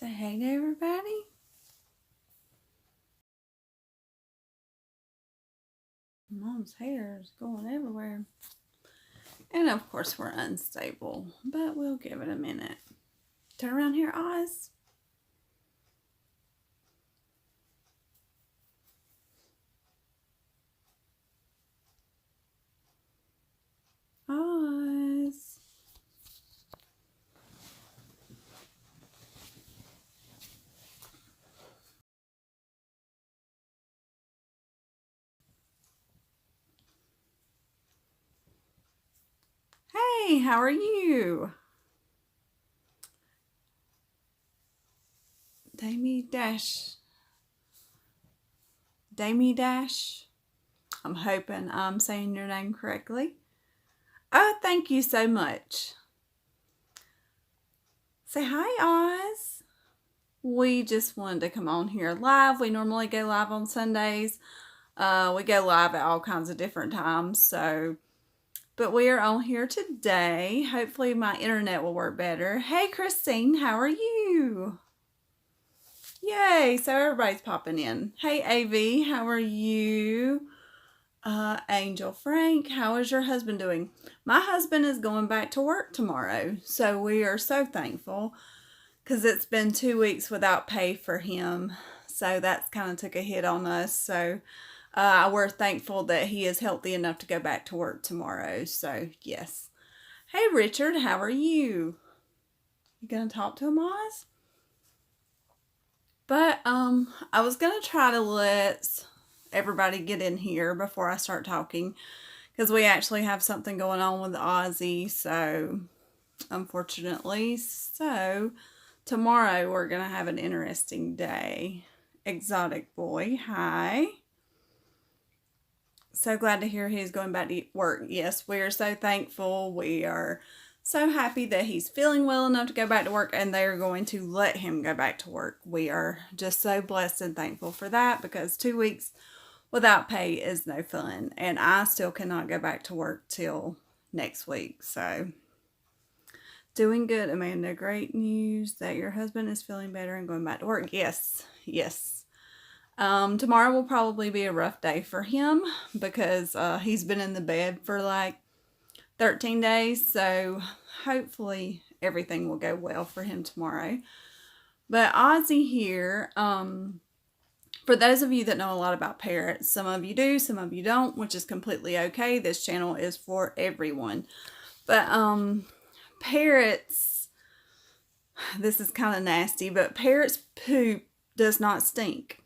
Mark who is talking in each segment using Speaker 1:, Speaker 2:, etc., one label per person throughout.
Speaker 1: Say hey to everybody. Mom's hair is going everywhere. And of course we're unstable, but we'll give it a minute. Turn around here, Oz. Oz. Hey, how are you? Damie Dash. I'm hoping I'm saying your name correctly. Oh, thank you so much. Say hi, Oz. We just wanted to come on here live. We normally go live on Sundays. We go live at all kinds of different times, but we are on here today. Hopefully my internet will work better. Hey, Christine, how are you? Yay, so everybody's popping in. Hey, AV, how are you? Angel Frank, how is your husband doing? My husband is going back to work tomorrow, so we are so thankful because it's been 2 weeks without pay for him, so that's kind of took a hit on us. So we're thankful that he is healthy enough to go back to work tomorrow. So yes. Hey, Richard, how are you? You gonna talk to him, Oz? But I was gonna try to let everybody get in here before I start talking, because we actually have something going on with Ozzy. So unfortunately, tomorrow we're gonna have an interesting day. Exotic boy, hi. So glad to hear he's going back to work. Yes, we are so thankful. We are so happy that he's feeling well enough to go back to work, and they are going to let him go back to work. We are just so blessed and thankful for that, because 2 weeks without pay is no fun, and I still cannot go back to work till next week. So doing good, Amanda. Great news that your husband is feeling better and going back to work. Yes. Tomorrow will probably be a rough day for him, because he's been in the bed for like 13 days. So hopefully everything will go well for him tomorrow. But Ozzy here, for those of you that know a lot about parrots, some of you do, some of you don't, which is completely okay. This channel is for everyone. But parrots, this is kind of nasty, but parrots' poop does not stink.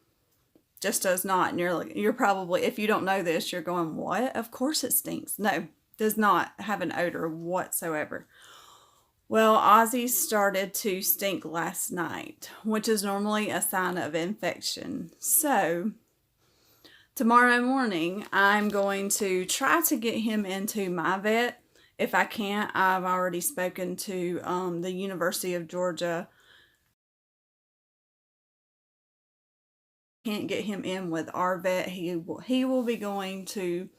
Speaker 1: Just does not. And you're probably, if you don't know this, you're going, what? Of course it stinks. No, does not have an odor whatsoever. Well, Ozzy started to stink last night, which is normally a sign of infection. So tomorrow morning, I'm going to try to get him into my vet. If I can't, I've already spoken to the University of Georgia. Can't get him in with our vet. He will be going to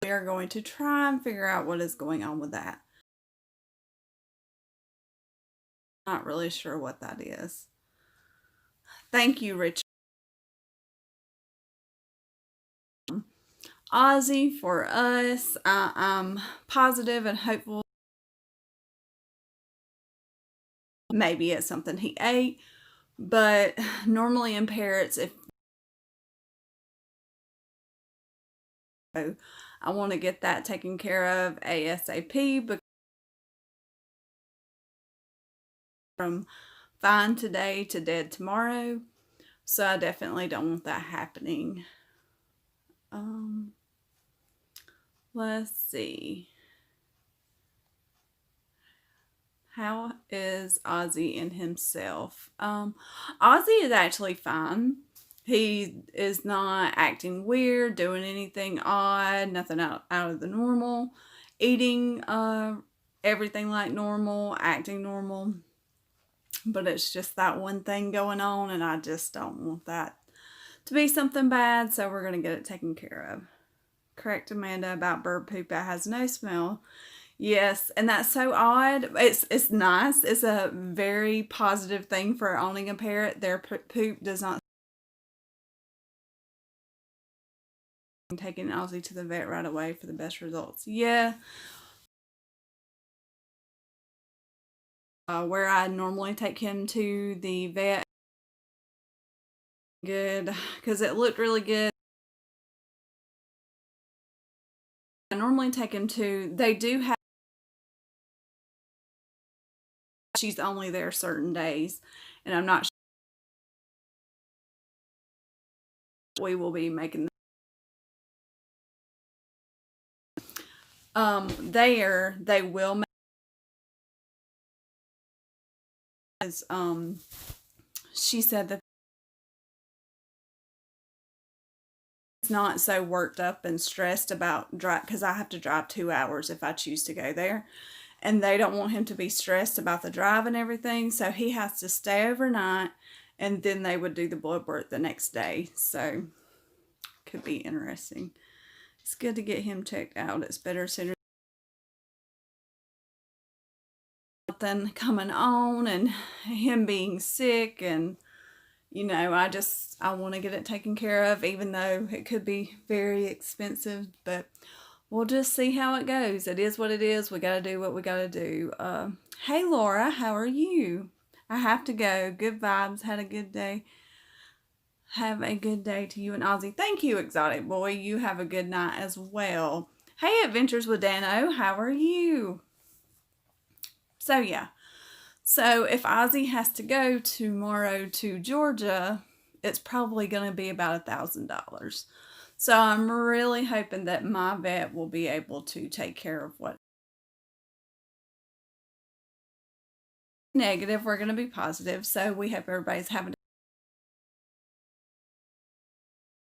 Speaker 1: we are going to try and figure out what is going on with that. Not really sure what that is. Thank you, Richard. Ozzy, for us, I'm positive and hopeful. Maybe it's something he ate, but normally in parrots, if I want to get that taken care of ASAP, because from fine today to dead tomorrow. So I definitely don't want that happening. Let's see. How is Ozzy in himself? Ozzy is actually fine. He is not acting weird, doing anything odd, nothing out of the normal, eating everything like normal, acting normal. But it's just that one thing going on, and I just don't want that to be something bad, so we're going to get it taken care of. Correct, Amanda, about bird poop. It has no smell. Yes, and that's so odd. It's nice. It's a very positive thing for owning a parrot. Their poop does not. Taking Ozzy to the vet right away for the best results. Yeah, where I normally take him to the vet, good, because it looked really good. I normally take him to. They do have. She's only there certain days, and I'm not sure we will be making. There they will make. She said that it's not so worked up and stressed about drive because I have to drive 2 hours if I choose to go there, and they don't want him to be stressed about the drive and everything, so he has to stay overnight, and then they would do the blood work the next day. So could be interesting. It's good to get him checked out. It's better sooner than coming on and him being sick, and I want to get it taken care of, even though it could be very expensive, but we'll just see how it goes. It is what it is. We got to do what we got to do. Hey, Laura, how are you? I have to go. Good vibes. Had a good day. Have a good day to you and Ozzy. Thank you, Exotic Boy. You have a good night as well. Hey, Adventures with Dano. How are you? So, yeah. So, if Ozzy has to go tomorrow to Georgia, it's probably going to be about $1,000. So, I'm really hoping that my vet will be able to take care of what negative. We're going to be positive. So, we hope everybody's having,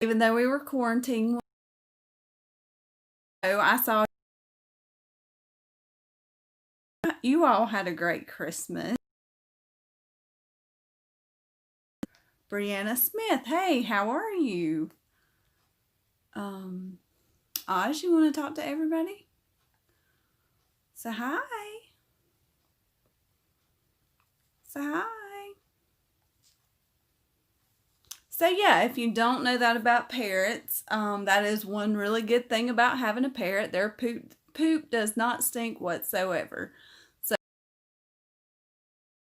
Speaker 1: even though we were quarantined. So, I saw you all had a great Christmas. Brianna Smith, hey, how are you? Um, Oz, you want to talk to everybody? Say hi. Say hi. So yeah, if you don't know that about parrots, that is one really good thing about having a parrot. Their poop does not stink whatsoever. So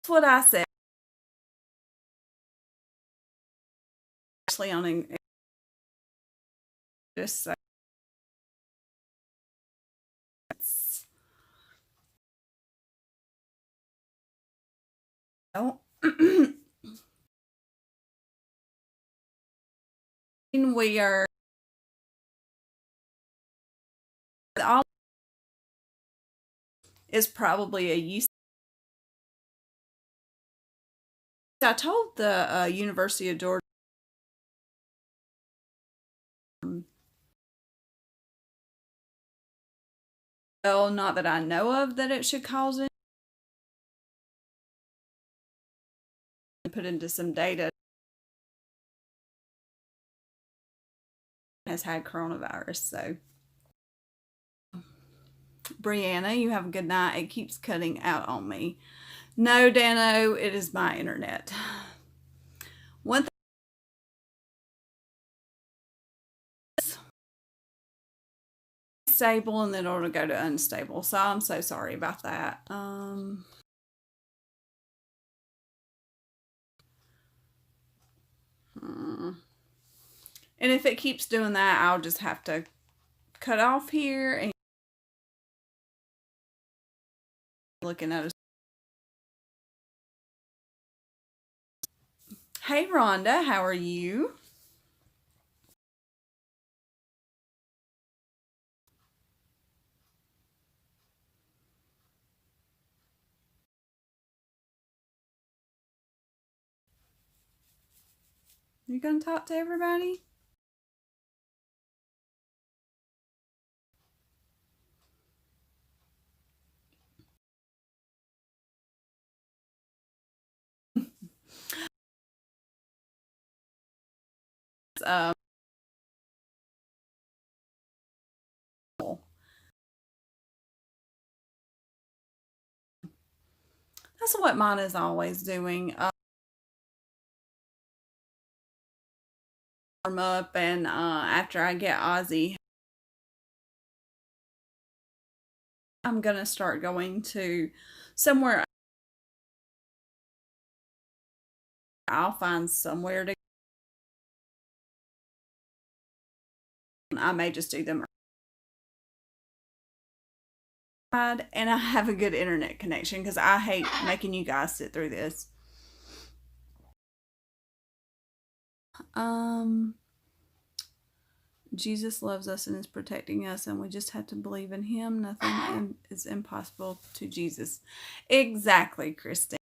Speaker 1: that's what I said. Actually, on just so we are all is probably a use. I told the University of Georgia. Well, not that I know of that it should cause it. Put into some data has had coronavirus. So, Brianna, you have a good night. It keeps cutting out on me. No, Dano, it is my internet. One thing stable and then it'll go to unstable. So I'm so sorry about that. And if it keeps doing that, I'll just have to cut off here and looking at it. Hey, Rhonda, how are you? You gonna talk to everybody? Um, That's what mine is always doing. Warm up, and after I get Ozzy, I'm gonna start going to somewhere. I'll find somewhere to. I may just do them. And I have a good internet connection because I hate making you guys sit through this. Jesus loves us and is protecting us, and we just have to believe in Him. Nothing is impossible to Jesus. Exactly, Christine.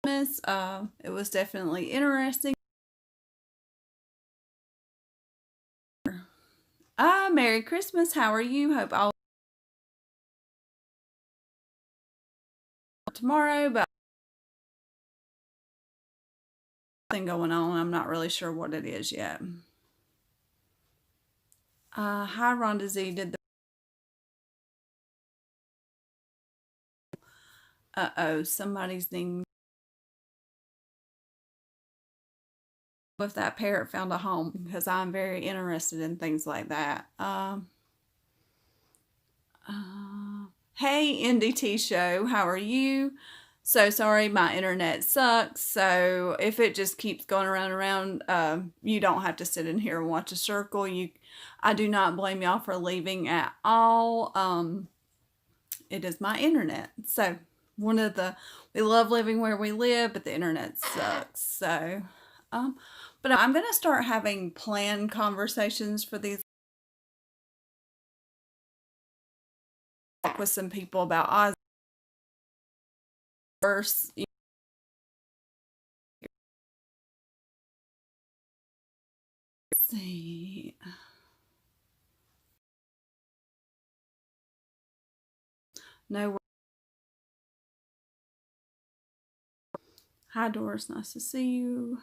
Speaker 1: It was definitely interesting. Merry Christmas. How are you? Hope all tomorrow, but thing going on. I'm not really sure what it is yet. Hi, Rhonda Z. Did the somebody's name. If that parrot found a home, because I'm very interested in things like that. Hey, NDT Show, how are you? So sorry, my internet sucks. So if it just keeps going around and around, you don't have to sit in here and watch a circle. I do not blame y'all for leaving at all. It is my internet. So we love living where we live, but the internet sucks. So, but I'm going to start having planned conversations for these with some people about Oz. First, see. No. Hi, Doris. Nice to see you.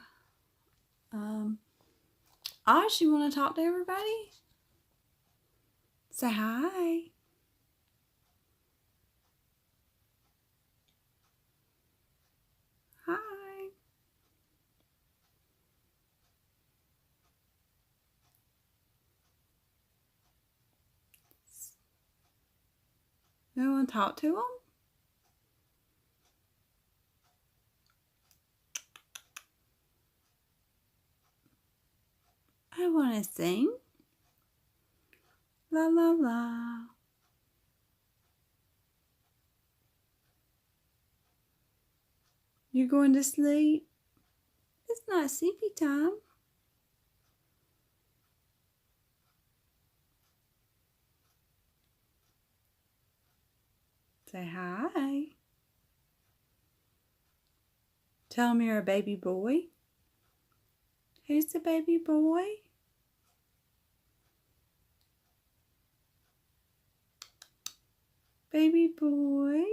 Speaker 1: Oz, you want to talk to everybody? Say hi. Hi. You want to talk to them? I want to sing. La la la. You're going to sleep? It's not sleepy time. Say hi. Tell them you're a baby boy. Who's the baby boy? Baby boy.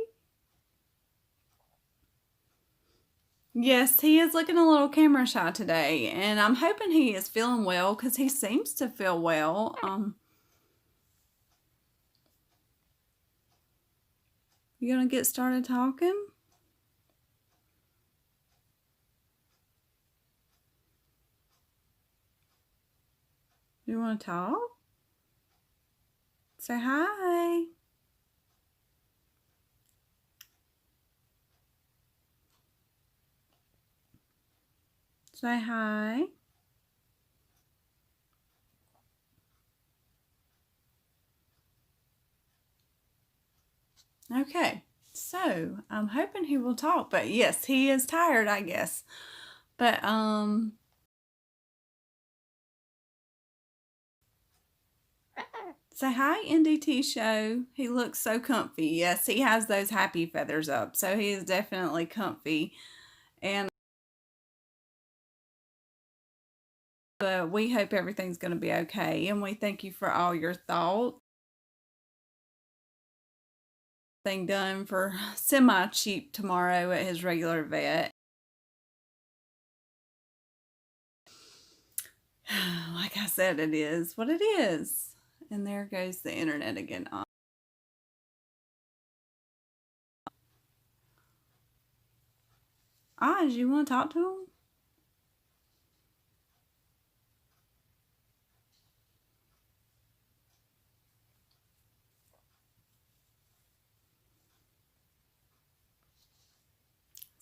Speaker 1: Yes, he is looking a little camera shy today, and I'm hoping he is feeling well because he seems to feel well. You gonna get started talking? You want to talk? Say hi. Say hi. Okay, so I'm hoping he will talk, but yes, he is tired, I guess. But say hi, NDT Show. He looks so comfy. Yes, he has those happy feathers up, so he is definitely comfy. And we hope everything's going to be okay, and we thank you for all your thoughts. Thing done for semi-cheap tomorrow at his regular vet. Like I said, it is what it is. And there goes the internet again. Oz, you want to talk to him?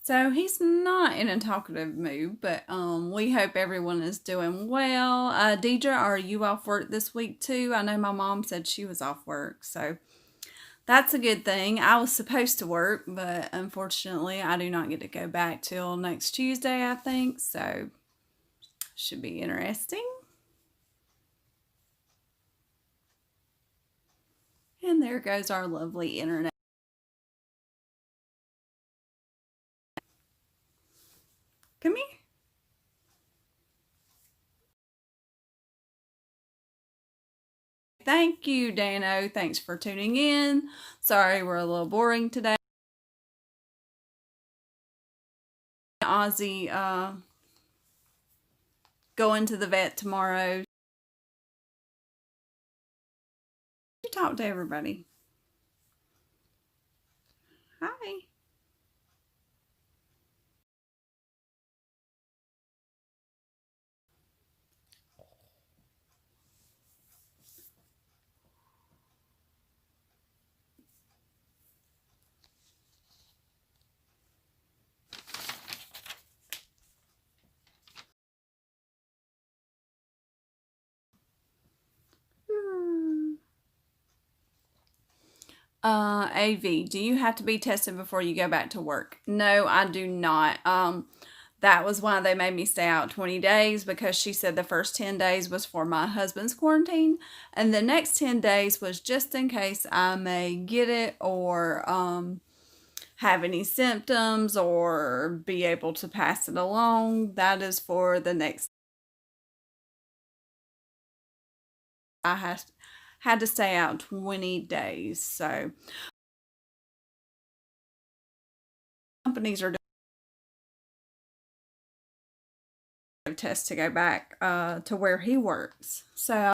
Speaker 1: So he's not in a talkative mood, but we hope everyone is doing well. Deidre, are you off work this week too? I know my mom said she was off work, so that's a good thing. I was supposed to work, but unfortunately, I do not get to go back till next Tuesday, I think. So should be interesting. And there goes our lovely internet. Come here. Thank you, Dano. Thanks for tuning in. Sorry we're a little boring today. Ozzy going to the vet tomorrow. You talk to everybody. Hi. AV, do you have to be tested before you go back to work? No, I do not. That was why they made me stay out 20 days, because she said the first 10 days was for my husband's quarantine, and the next 10 days was just in case I may get it or have any symptoms or be able to pass it along. That is for the next. I had to stay out 20 days. So companies are doing a test to go back to where he works. So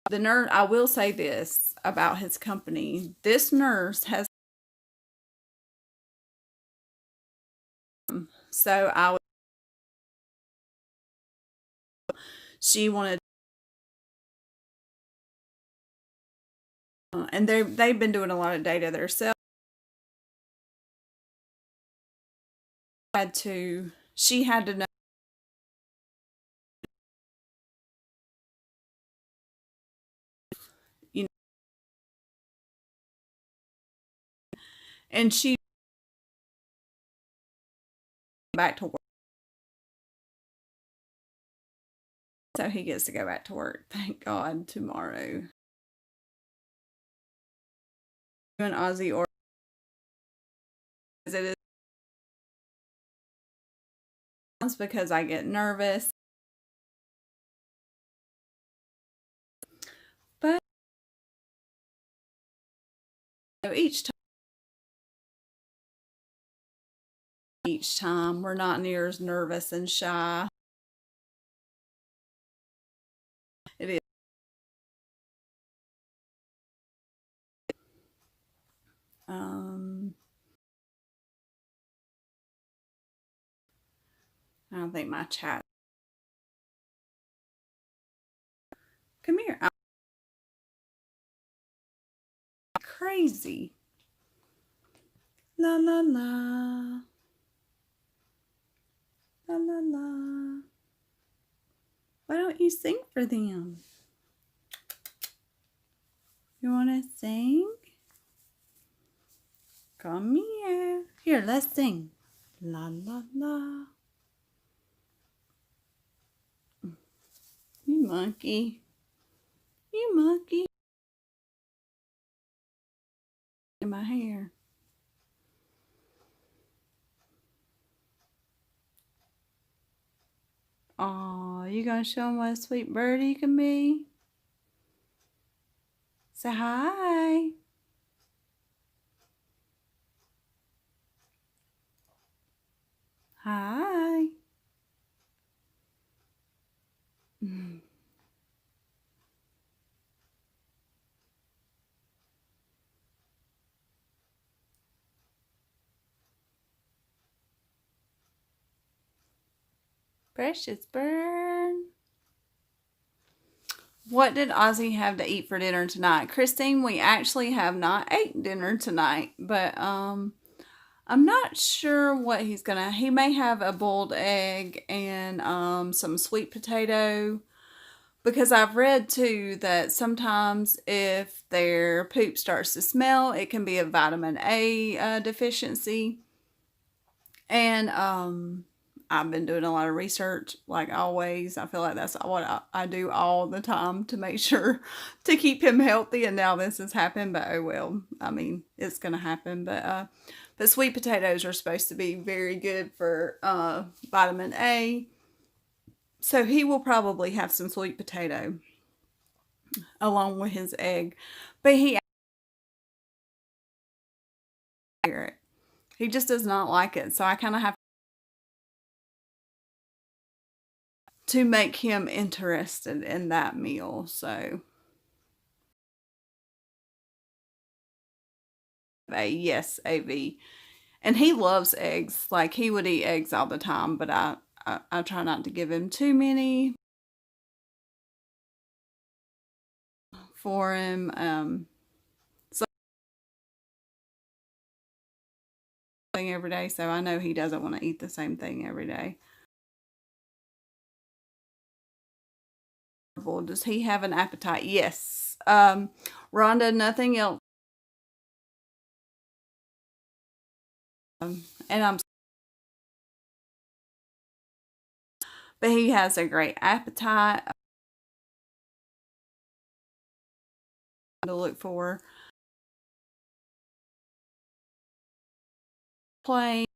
Speaker 1: the nurse, I will say this about his company. This nurse has, so she wanted, and they've been doing a lot of data themselves. She had to know, you know, and she back to work. So he gets to go back to work. Thank God tomorrow. And Ozzy, or it is because I get nervous. But each time we're not near as nervous and shy. It is. I don't think my chat. Come here. I'm crazy. La la la. La la la. Why don't you sing for them? You want to sing? Come here. Here, let's sing. La la la. You monkey. You monkey. In my hair. Aw, you gonna show him what a sweet birdie you can be? Say hi. Hi. Precious bird. What did Ozzy have to eat for dinner tonight? Christine, we actually have not ate dinner tonight, but I'm not sure what he's gonna. He may have a boiled egg and some sweet potato, because I've read too that sometimes if their poop starts to smell, it can be a vitamin A deficiency. And I've been doing a lot of research, like always. I feel like that's what I do all the time to make sure to keep him healthy. And now this has happened, but oh well. I mean, it's gonna happen. But sweet potatoes are supposed to be very good for vitamin A. So he will probably have some sweet potato along with his egg, but he just does not like it. So I kind of have to make him interested in that meal. So yes, AV. And he loves eggs. Like he would eat eggs all the time, but I try not to give him too many for him. So every day, so I know he doesn't want to eat the same thing every day. Does he have an appetite? Yes. Rhonda, nothing else. And but he has a great appetite to look for. Playing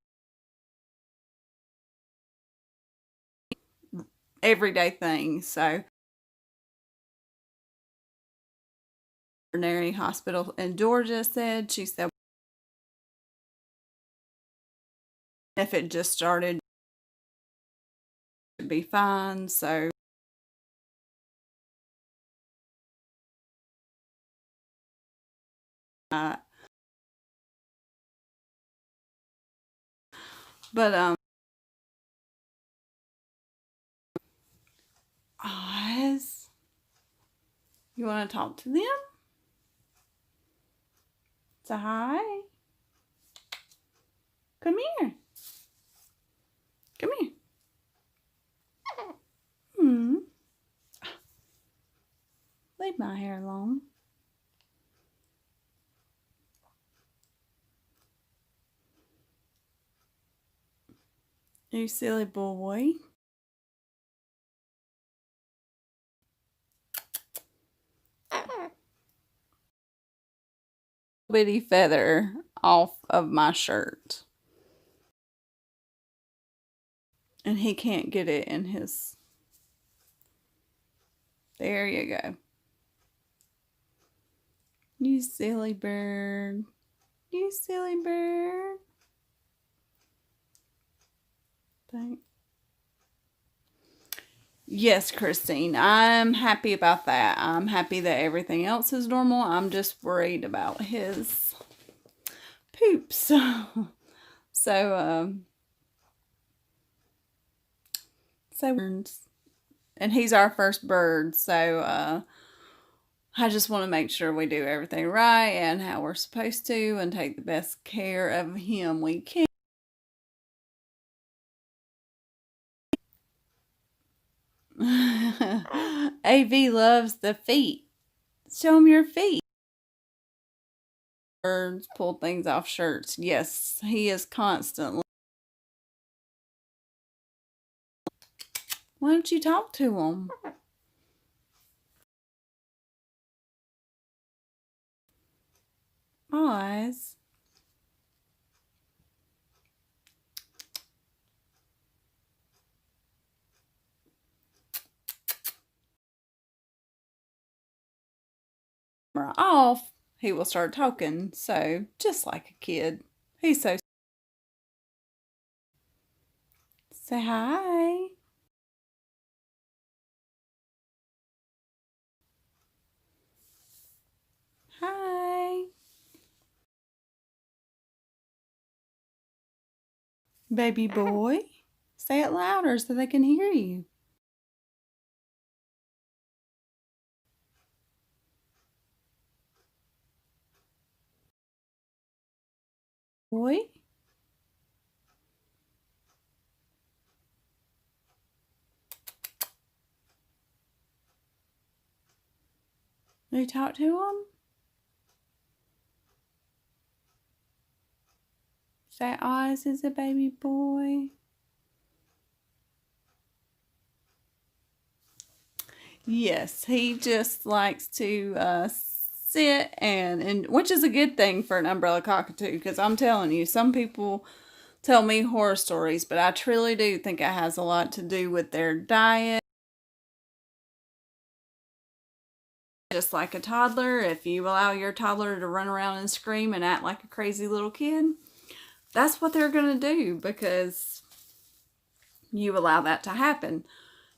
Speaker 1: everyday things. So veterinary hospital in Georgia said, she said if it just started, it would be fine. So but Oz, you want to talk to them? Say hi. Come here. Come here. Hmm. Leave my hair alone. You silly boy. Bitty feather off of my shirt. And he can't get it in his. There you go. You silly bird. You silly bird. Thanks. Yes, Christine, I'm happy about that. I'm happy that everything else is normal. I'm just worried about his poops. So, and he's our first bird, so I just want to make sure we do everything right and how we're supposed to and take the best care of him we can. AV loves the feet. Show him your feet. Birds pull things off shirts. Yes, he is constantly. Why don't you talk to him? Oz. Off, he will start talking. So, just like a kid. He's so. Say hi. Hi. Baby boy. Say it louder so they can hear you. Boy. You talk to him? Say Oz is a baby boy. Yes, he just likes to sit and which is a good thing for an umbrella cockatoo, because I'm telling you, some people tell me horror stories, but I truly do think it has a lot to do with their diet. Just like a toddler, if you allow your toddler to run around and scream and act like a crazy little kid, that's what they're going to do because you allow that to happen.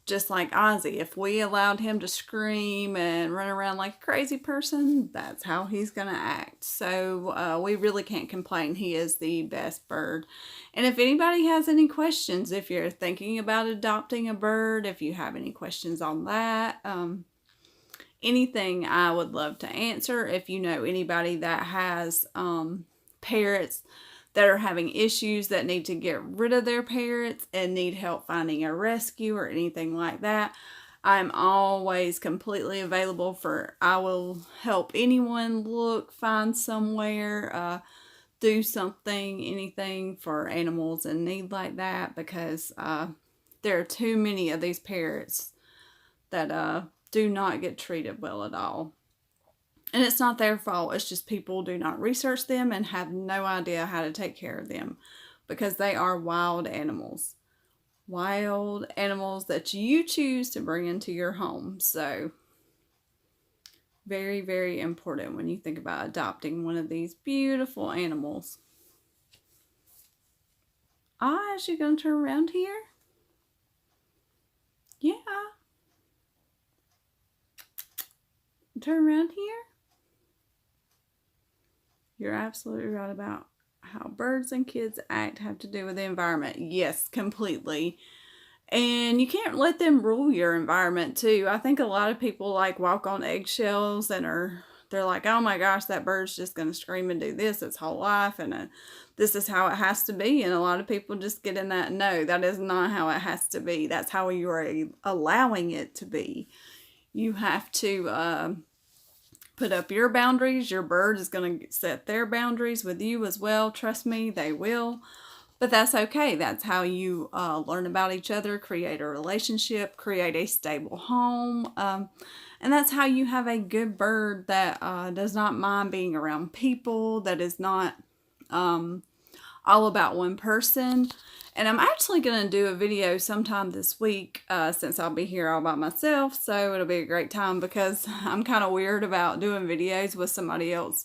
Speaker 1: Just like Ozzy, if we allowed him to scream and run around like a crazy person, that's how he's going to act. So we really can't complain. He is the best bird. And if anybody has any questions, if you're thinking about adopting a bird, if you have any questions on that, anything, I would love to answer. If you know anybody that has parrots that are having issues that need to get rid of their parrots and need help finding a rescue or anything like that, I'm always completely available I will help anyone look, find somewhere, do something, anything for animals in need like that, because there are too many of these parrots that do not get treated well at all. And it's not their fault. It's just people do not research them and have no idea how to take care of them because they are wild animals. Wild animals that you choose to bring into your home. So, very, very important when you think about adopting one of these beautiful animals. Is you going to turn around here? Yeah. Turn around here. You're absolutely right about how birds and kids act have to do with the environment. Yes, completely. And you can't let them rule your environment too. I think a lot of people like walk on eggshells and they're like, oh my gosh, that bird's just going to scream and do this its whole life, and this is how it has to be. And a lot of people just get in that, no, that is not how it has to be. That's how you are allowing it to be. You have to put up your boundaries. Your bird is going to set their boundaries with you as well. Trust me, they will. But that's okay. That's how you learn about each other, create a relationship, create a stable home. And that's how you have a good bird that does not mind being around people, that is not all about one person. And I'm actually going to do a video sometime this week since I'll be here all by myself. So it'll be a great time because I'm kind of weird about doing videos with somebody else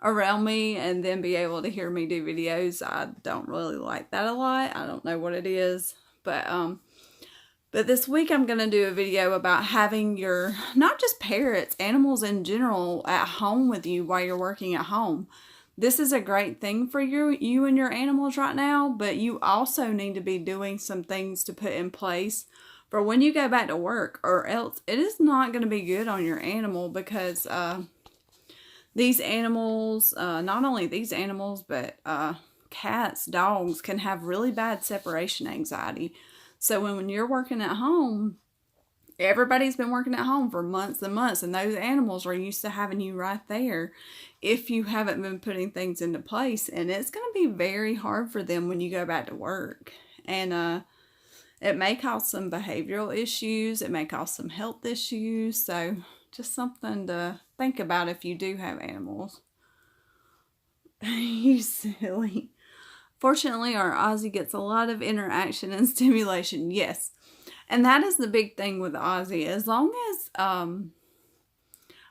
Speaker 1: around me and then be able to hear me do videos. I don't really like that a lot. I don't know what it is. But this week I'm going to do a video about having your, not just parrots, animals in general at home with you while you're working at home. This is a great thing for you and your animals right now, but you also need to be doing some things to put in place for when you go back to work, or else it is not going to be good on your animal because these animals, not only these animals, but cats, dogs can have really bad separation anxiety. So when you're working at home, everybody's been working at home for months and months, and those animals are used to having you right there if you haven't been putting things into place. And it's going to be very hard for them when you go back to work. And it may cause some behavioral issues. It may cause some health issues. So just something to think about if you do have animals. You silly. Fortunately, our Ozzy gets a lot of interaction and stimulation. Yes. And that is the big thing with Ozzy. As long as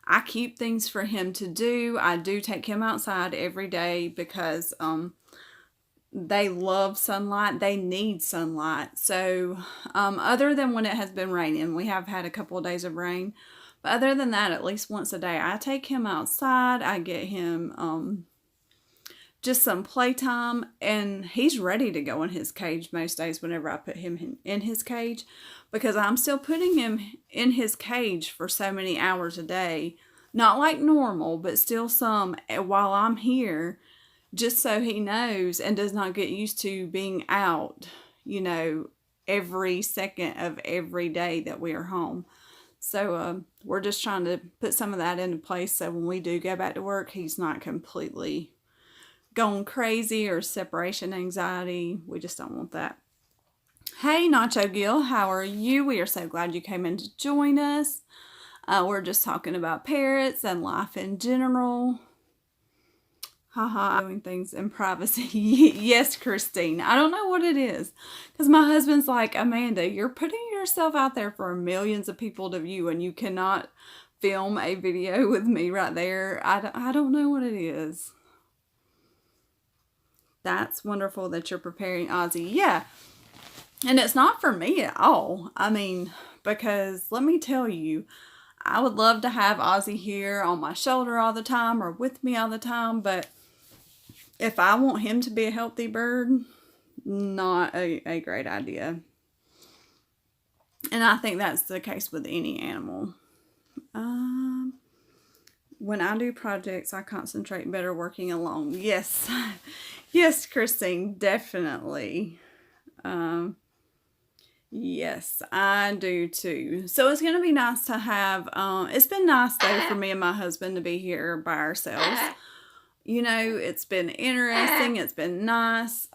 Speaker 1: I keep things for him to do, I do take him outside every day because they love sunlight. They need sunlight. So other than when it has been raining, we have had a couple of days of rain. But other than that, at least once a day, I take him outside. I get him just some playtime, and he's ready to go in his cage most days whenever I put him in his cage, because I'm still putting him in his cage for so many hours a day. Not like normal, but still some while I'm here, just so he knows and does not get used to being out, every second of every day that we are home. So we're just trying to put some of that into place so when we do go back to work, he's not completely going crazy or separation anxiety. We just don't want that. Hey, Nacho Gill, how are you? We are so glad you came in to join us. We're just talking about parrots and life in general. Haha, doing things in privacy. Yes, Christine. I don't know what it is. Because my husband's like, Amanda, you're putting yourself out there for millions of people to view and you cannot film a video with me right there. I don't know what it is. That's wonderful that you're preparing Ozzy. Yeah. And it's not for me at all. I mean, because let me tell you, I would love to have Ozzy here on my shoulder all the time or with me all the time, but if I want him to be a healthy bird, not a great idea. And I think that's the case with any animal. When I do projects, I concentrate better working alone. Yes. Yes, Christine, definitely. Yes, I do too. So it's going to be nice to have, it's been nice though for me and my husband to be here by ourselves. It's been interesting. It's been nice.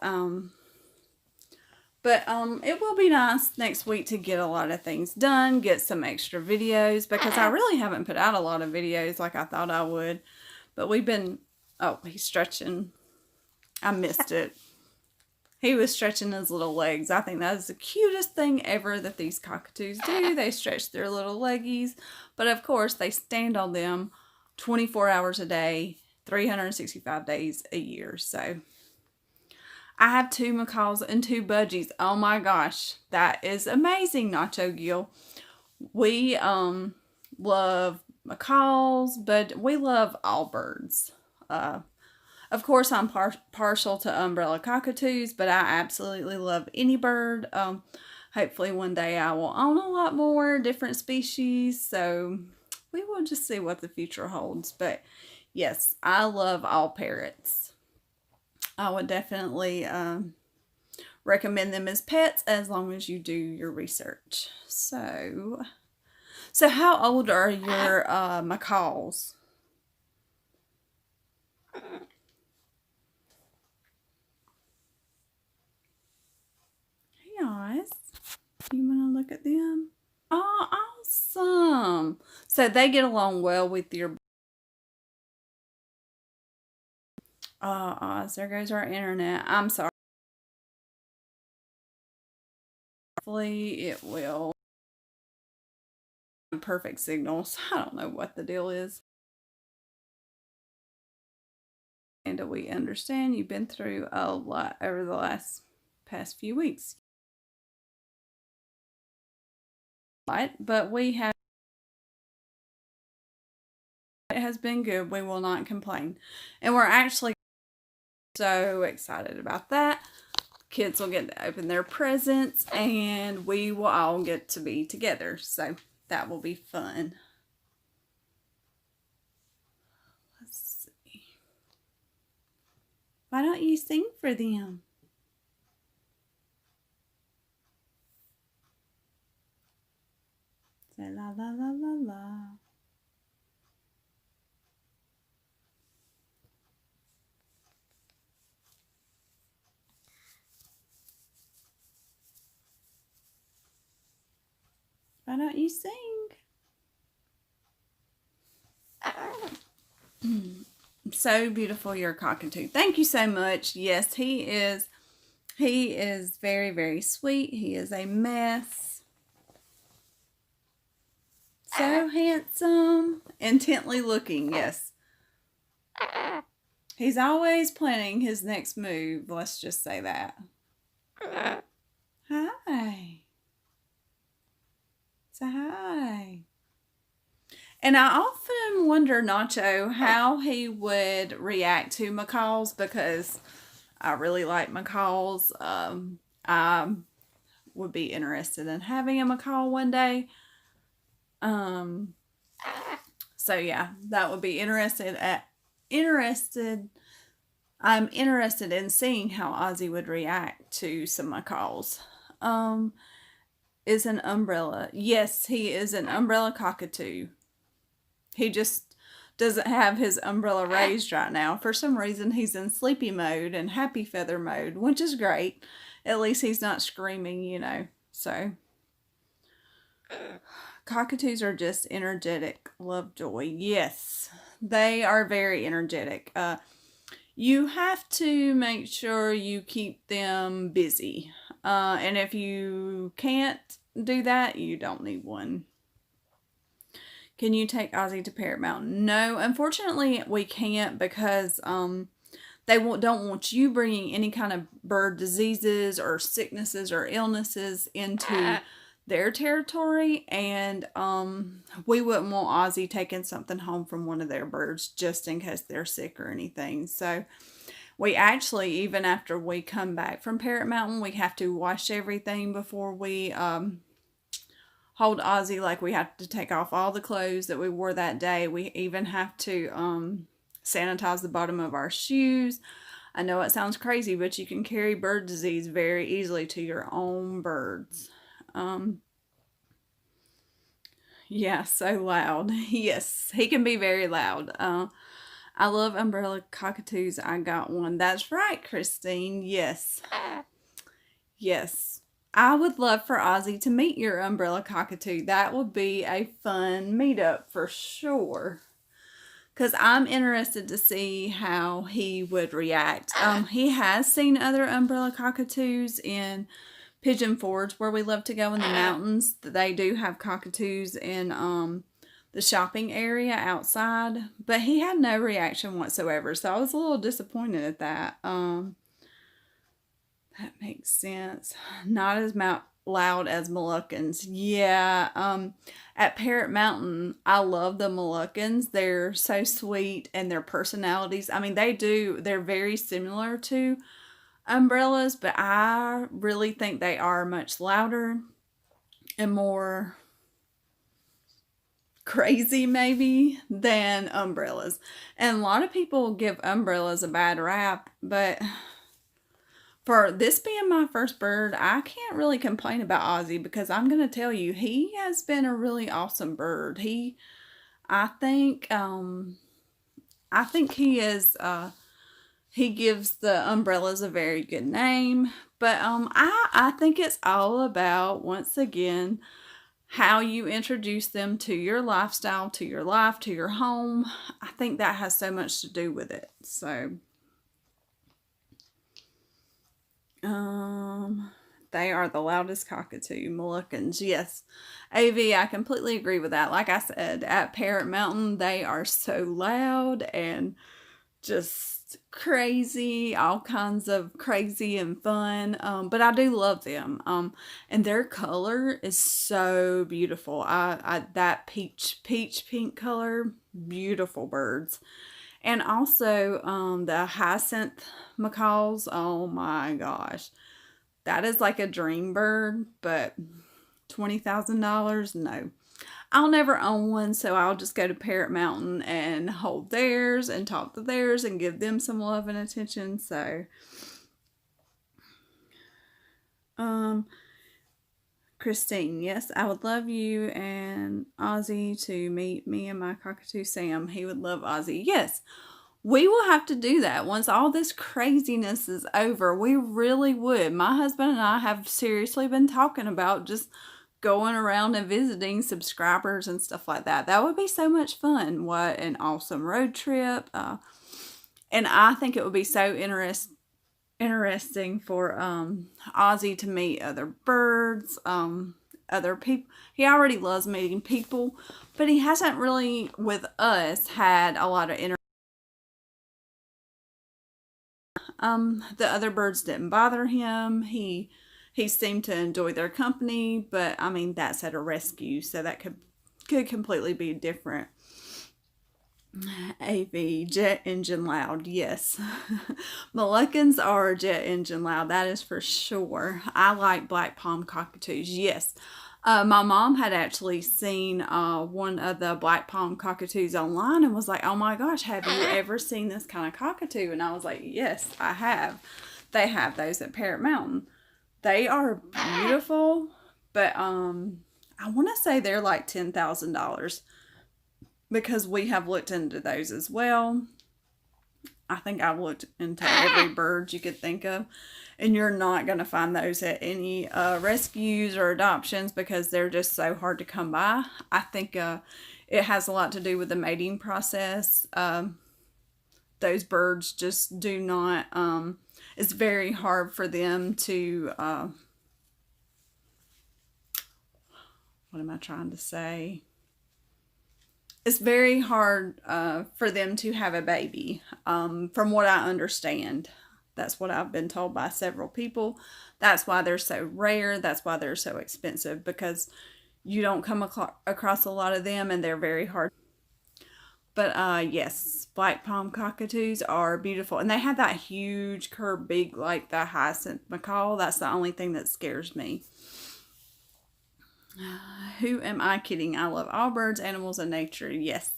Speaker 1: But it will be nice next week to get a lot of things done, get some extra videos, because I really haven't put out a lot of videos like I thought I would. But we've been, oh, he's stretching. I missed it. He was stretching his little legs. I think that is the cutest thing ever that these cockatoos do. They stretch their little leggies. But of course, they stand on them 24 hours a day, 365 days a year. So I have 2 macaws and 2 budgies. Oh my gosh, that is amazing, Nacho Gill. We love macaws, but we love all birds. Of course, I'm partial to umbrella cockatoos, but I absolutely love any bird. Hopefully one day I will own a lot more different species. So we will just see what the future holds. But yes, I love all parrots. I would definitely recommend them as pets as long as you do your research. So how old are your macaws? Hey, Oz. You want to look at them? Oh, awesome. So they get along well with your... Oh, Oz, there goes our internet. I'm sorry. Hopefully it will. Perfect signals. I don't know what the deal is. And we understand you've been through a lot over the past few weeks. But we have... It has been good. We will not complain. And we're actually so excited about that. Kids will get to open their presents and we will all get to be together. So that will be fun. Let's see. Why don't you sing for them? Say la la la la la. Why don't you sing? So beautiful, your cockatoo. Thank you so much. Yes, he is very, very sweet. He is a mess. So handsome. Intently looking, yes. He's always planning his next move. Let's just say that. Hi. Say hi. And I often wonder, Nacho, how he would react to macaws because I really like macaws. I would be interested in having a macaw one day. Um, so yeah, that would be interested. I'm interested in seeing how Ozzy would react to some macaws. Um, is an umbrella. Yes, he is an umbrella cockatoo. He just doesn't have his umbrella raised right now. For some reason, he's in sleepy mode and happy feather mode, which is great. At least he's not screaming, you know. So, cockatoos are just energetic, love joy. Yes, they are very energetic. You have to make sure you keep them busy. And if you can't do that, you don't need one. Can you take Ozzy to Parrot Mountain? No, unfortunately, we can't because they don't want you bringing any kind of bird diseases or sicknesses or illnesses into their territory, and we wouldn't want Ozzy taking something home from one of their birds just in case they're sick or anything. So we actually, even after we come back from Parrot Mountain, we have to wash everything before we hold Ozzy. Like, we have to take off all the clothes that we wore that day. We even have to sanitize the bottom of our shoes. I know it sounds crazy, but you can carry bird disease very easily to your own birds. Yeah, so loud. Yes, he can be very loud. I love umbrella cockatoos. I got one. That's right, Christine. Yes. Yes. I would love for Ozzy to meet your umbrella cockatoo. That would be a fun meetup for sure. Because I'm interested to see how he would react. He has seen other umbrella cockatoos in Pigeon Forge, where we love to go in the mountains. They do have cockatoos in the shopping area outside, but he had no reaction whatsoever. So I was a little disappointed at that. That makes sense. Not as loud as Moluccans. Yeah. At Parrot Mountain, I love the Moluccans. They're so sweet, and their personalities. I mean, they're very similar to umbrellas, but I really think they are much louder and more crazy maybe than umbrellas. And a lot of people give umbrellas a bad rap, but for this being my first bird, I can't really complain about Ozzy because I'm going to tell you, he has been a really awesome bird. I think, I think he is, he gives the umbrellas a very good name, but I think it's all about, once again, how you introduce them to your lifestyle, to your life, to your home. I think that has so much to do with it. So, they are the loudest cockatoo, Moluccans. Yes, AV, I completely agree with that. Like I said, at Parrot Mountain, they are so loud and just crazy, all kinds of crazy and fun. But I do love them. And their color is so beautiful. I that peach pink color, beautiful birds. And also the hyacinth macaws. Oh my gosh, that is like a dream bird. But $20,000, no. I'll never own one, so I'll just go to Parrot Mountain and hold theirs and talk to theirs and give them some love and attention. So, Christine, yes, I would love you and Ozzy to meet me and my cockatoo Sam. He would love Ozzy. Yes, we will have to do that once all this craziness is over. We really would. My husband and I have seriously been talking about just going around and visiting subscribers and stuff like that. That would be so much fun. What an awesome road trip. And I think it would be so interesting for Ozzy to meet other birds, other people. He already loves meeting people, but he hasn't really, with us, had a lot of the other birds didn't bother him. He seemed to enjoy their company, but I mean, that's at a rescue, so that could could completely be different. AV, jet engine loud, yes. Moluccans are jet engine loud, that is for sure. I like black palm cockatoos, yes. My mom had actually seen one of the black palm cockatoos online and was like, oh my gosh, have you ever seen this kind of cockatoo? And I was like, yes, I have. They have those at Parrot Mountain. They are beautiful, but I want to say they're like $10,000 because we have looked into those as well. I think I've looked into every bird you could think of, and you're not going to find those at any rescues or adoptions because they're just so hard to come by. I think it has a lot to do with the mating process. Those birds just do not, it's very hard for them to, what am I trying to say? It's very hard for them to have a baby, from what I understand. That's what I've been told by several people. That's why they're so rare. That's why they're so expensive, because you don't come across a lot of them, and they're very hard. But yes, black palm cockatoos are beautiful, and they have that huge curved beak like the hyacinth macaw. That's the only thing that scares me. Who am I kidding? I love all birds, animals, and nature. Yes,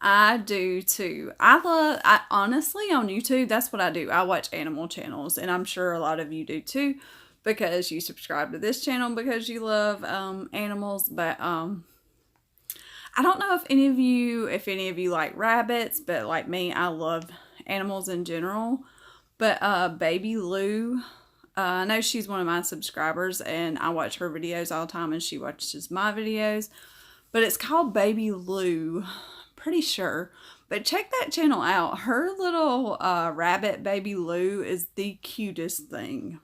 Speaker 1: I do too. I honestly, on YouTube, that's what I do. I watch animal channels, and I'm sure a lot of you do too, because you subscribe to this channel because you love animals. But I don't know if any of you like rabbits, but like me, I love animals in general. But Baby Lou, I know she's one of my subscribers, and I watch her videos all the time, and she watches my videos. But it's called Baby Lou, pretty sure. But check that channel out. Her little rabbit, Baby Lou, is the cutest thing.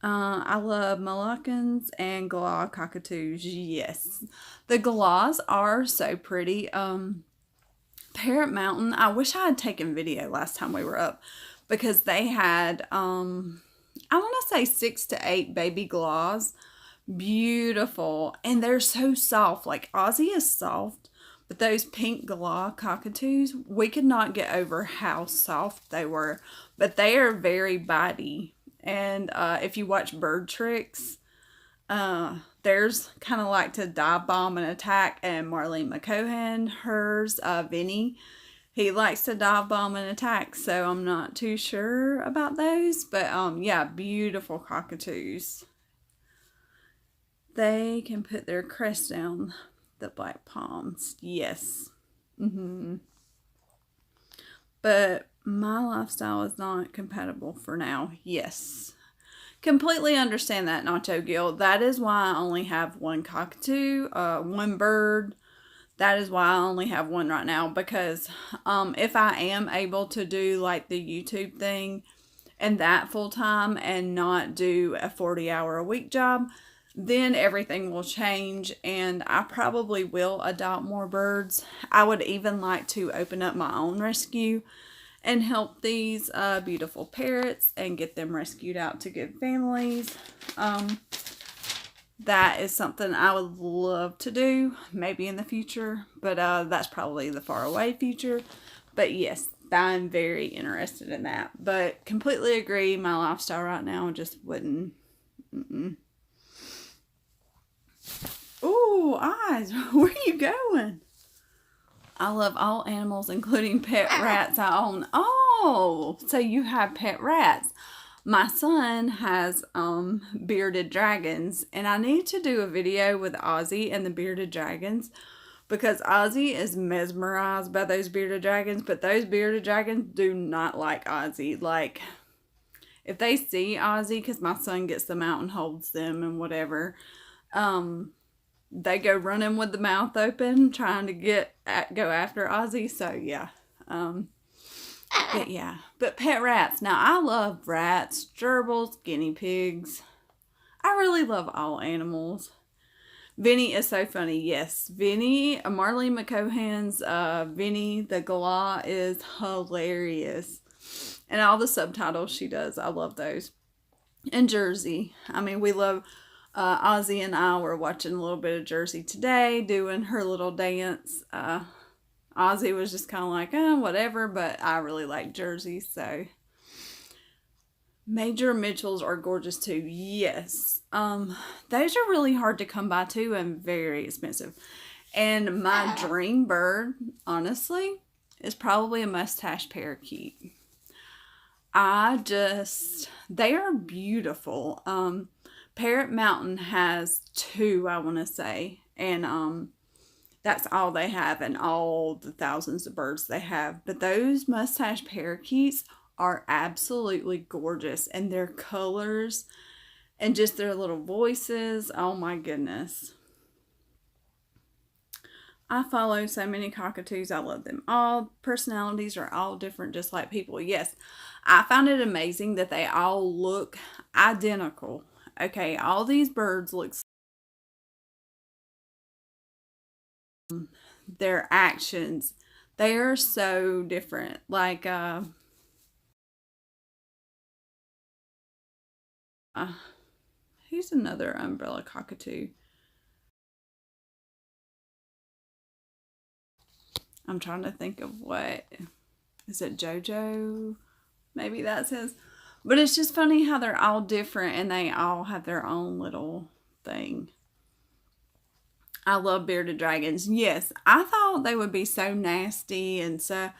Speaker 1: I love Moluccans and Galah cockatoos. Yes, the Galahs are so pretty. Parrot Mountain, I wish I had taken video last time we were up, because they had I want to say 6 to 8 baby Galahs. Beautiful, and they're so soft. Like, Ozzy is soft, but those pink Galah cockatoos, we could not get over how soft they were. But they are very bitey. And if you watch Bird Tricks, theirs kind of like to dive bomb and attack. And Marlene McCohan, hers, Vinny, he likes to dive bomb and attack. So I'm not too sure about those. But yeah, beautiful cockatoos. They can put their crest down the black palms. Yes. But my lifestyle is not compatible for now. Yes. Completely understand that, Nacho Gill. That is why I only have one cockatoo, one bird. That is why I only have one right now. Because if I am able to do like the YouTube thing and that full time and not do a 40-hour-a-week job, then everything will change, and I probably will adopt more birds. I would even like to open up my own rescue and help these beautiful parrots and get them rescued out to good families. That is something I would love to do, maybe in the future, but that's probably the far away future. But yes, I'm very interested in that. But completely agree, my lifestyle right now just wouldn't. Ooh, eyes, where are you going? I love all animals, including pet rats I own. Oh, so you have pet rats. My son has bearded dragons, and I need to do a video with Ozzy and the bearded dragons, because Ozzy is mesmerized by those bearded dragons, but those bearded dragons do not like Ozzy. Like, if they see Ozzy, because my son gets them out and holds them and whatever, they go running with the mouth open, trying to go after Ozzy. So yeah, but pet rats. Now, I love rats, gerbils, guinea pigs. I really love all animals. Vinny is so funny. Yes, Vinny, Marlene McCohan's Vinny the Galah is hilarious, and all the subtitles she does, I love those. And Jersey, I mean, we love Ozzy and I were watching a little bit of Jersey today, doing her little dance. Ozzy was just kind of like, whatever, but I really like Jersey, so. Major Mitchells are gorgeous too. Yes. Those are really hard to come by too and very expensive. And my dream bird, honestly, is probably a mustache parakeet. They are beautiful. Parrot Mountain has two, I want to say, and that's all they have and all the thousands of birds they have. But those mustache parakeets are absolutely gorgeous, and their colors and just their little voices, oh my goodness. I follow so many cockatoos. I love them all. Personalities are all different, just like people. Yes, I found it amazing that they all look identical. Okay, all these birds look, their actions, they are so different. Like, who's another umbrella cockatoo? I'm trying to think of what. Is it JoJo? Maybe that's his. But it's just funny how they're all different and they all have their own little thing. I love bearded dragons. Yes, I thought they would be so nasty and so.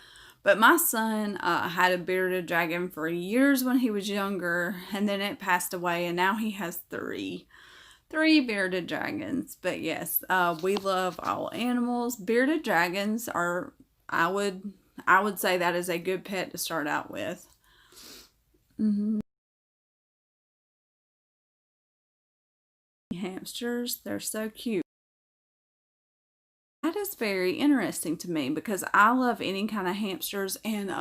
Speaker 1: But my son had a bearded dragon for years when he was younger, and then it passed away, and now he has three bearded dragons. But yes, we love all animals. Bearded dragons are, I would say that is a good pet to start out with. Hamsters, they're so cute. That is very interesting to me because I love any kind of hamsters and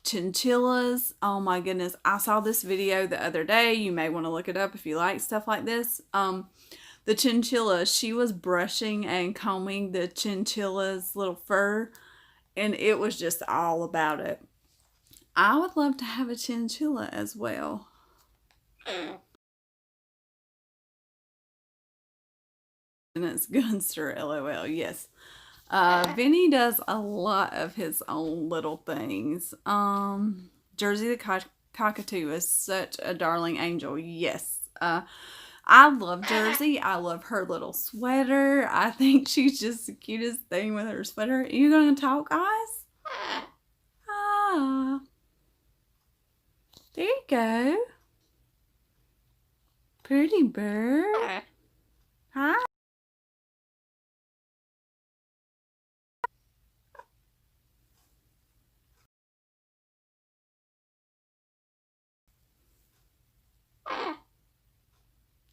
Speaker 1: chinchillas. Oh my goodness, I saw this video the other day. You may want to look it up if you like stuff like this. The chinchilla, she was brushing and combing the chinchilla's little fur, and it was just all about it. I would love to have a chinchilla as well. And it's Gunster, LOL. Yes. Vinny does a lot of his own little things. Jersey the cockatoo is such a darling angel. Yes. I love Jersey. I love her little sweater. I think she's just the cutest thing with her sweater. Are you going to talk, guys? Ah. There you go. Pretty bird. Hi.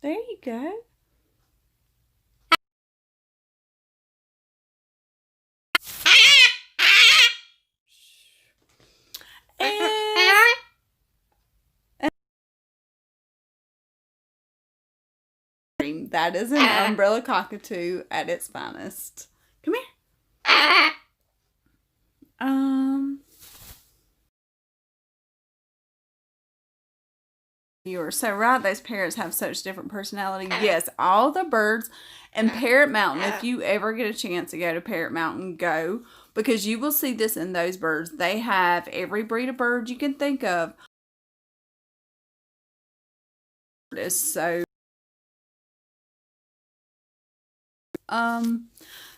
Speaker 1: There you go. And that is an umbrella cockatoo at its finest. Come here. You are so right. Those parrots have such different personality. Yes, all the birds and Parrot Mountain, if you ever get a chance to go to Parrot Mountain, go. Because you will see this in those birds. They have every breed of bird you can think of. It is so...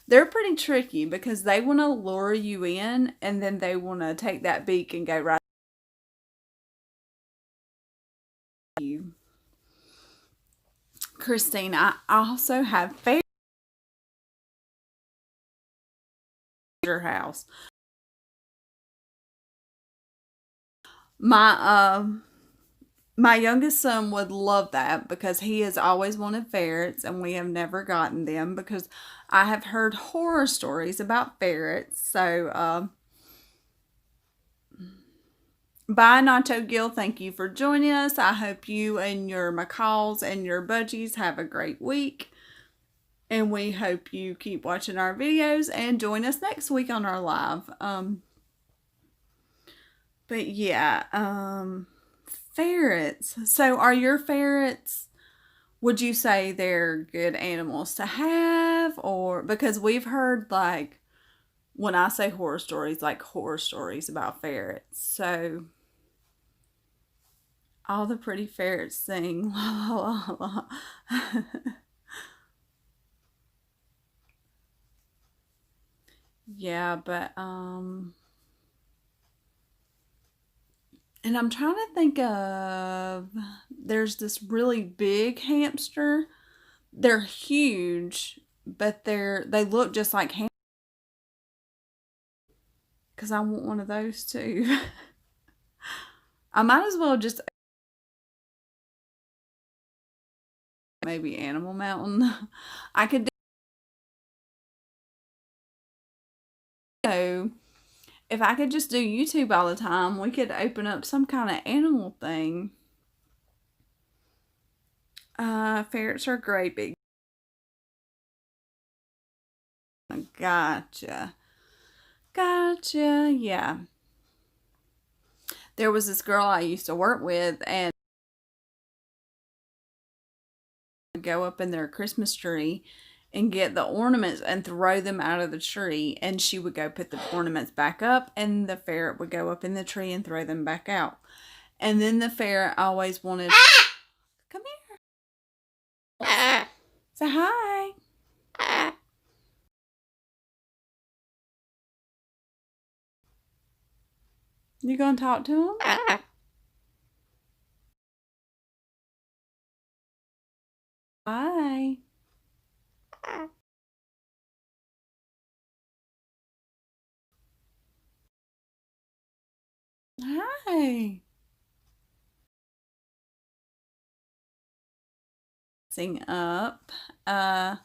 Speaker 1: they're pretty tricky because they want to lure you in and then they want to take that beak and go right you. Christine, I also have your house. My youngest son would love that because he has always wanted ferrets and we have never gotten them because I have heard horror stories about ferrets. So, bye, Nacho Gill. Thank you for joining us. I hope you and your macaws and your budgies have a great week. And we hope you keep watching our videos and join us next week on our live. But yeah, ferrets. So are your ferrets would you say they're good animals to have? Or because we've heard, like, when I say horror stories, like horror stories about ferrets. So all the pretty ferrets sing la la la la. Yeah, but and I'm trying to think of, there's this really big hamster. They're huge, but they look just like hamsters, because I want one of those too. I might as well just maybe Animal Mountain. I could do, if I could just do YouTube all the time, we could open up some kind of animal thing. Ferrets are great big. Gotcha. Gotcha. Yeah. There was this girl I used to work with, and go up in their Christmas tree and get the ornaments and throw them out of the tree, and she would go put the ornaments back up, and the ferret would go up in the tree and throw them back out. And then the ferret always wanted, come here, say hi. You gonna talk to him? Hi. Hi. Sing up. And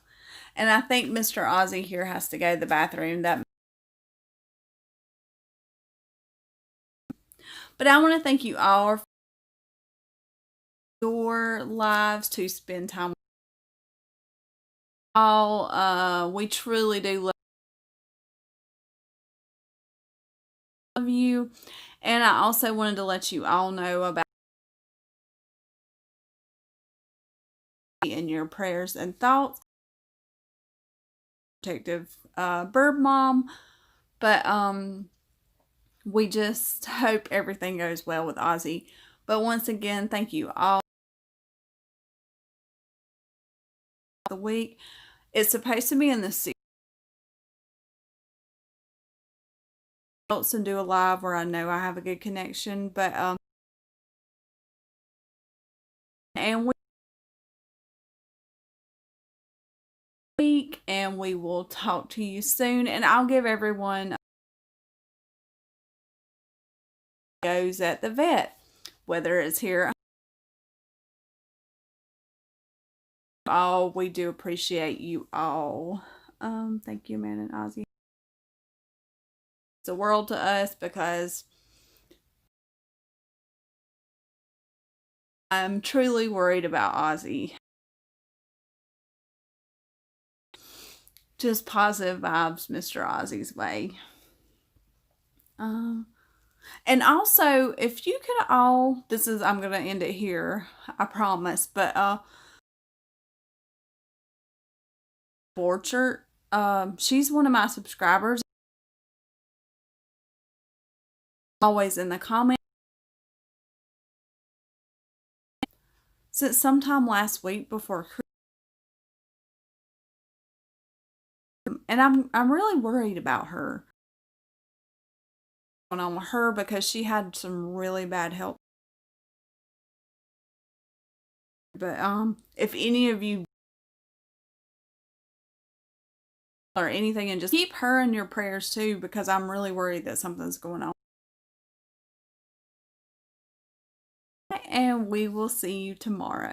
Speaker 1: I think Mr. Ozzy here has to go to the bathroom. But I want to thank you all for your lives to spend time with all. We truly do love you. And I also wanted to let you all know about in your prayers and thoughts. Protective bird mom. But we just hope everything goes well with Ozzy. But once again, thank you all. The week. It's supposed to be in the 6th. And do a live where I know I have a good connection, but and we will talk to you soon, and I'll give everyone goes at the vet, whether it's here. Oh, we do appreciate you all. Thank you, Man and Ozzy. It's the world to us, because I'm truly worried about Ozzy. Just positive vibes, Mr. Ozzy's way. And also, if you could all, I'm going to end it here, I promise, but Borchert, she's one of my subscribers. Always in the comments. Since sometime last week before Christmas. And I'm really worried about her. Going on with her, because she had some really bad health. But if any of you or anything, and just keep her in your prayers too, because I'm really worried that something's going on. And we will see you tomorrow.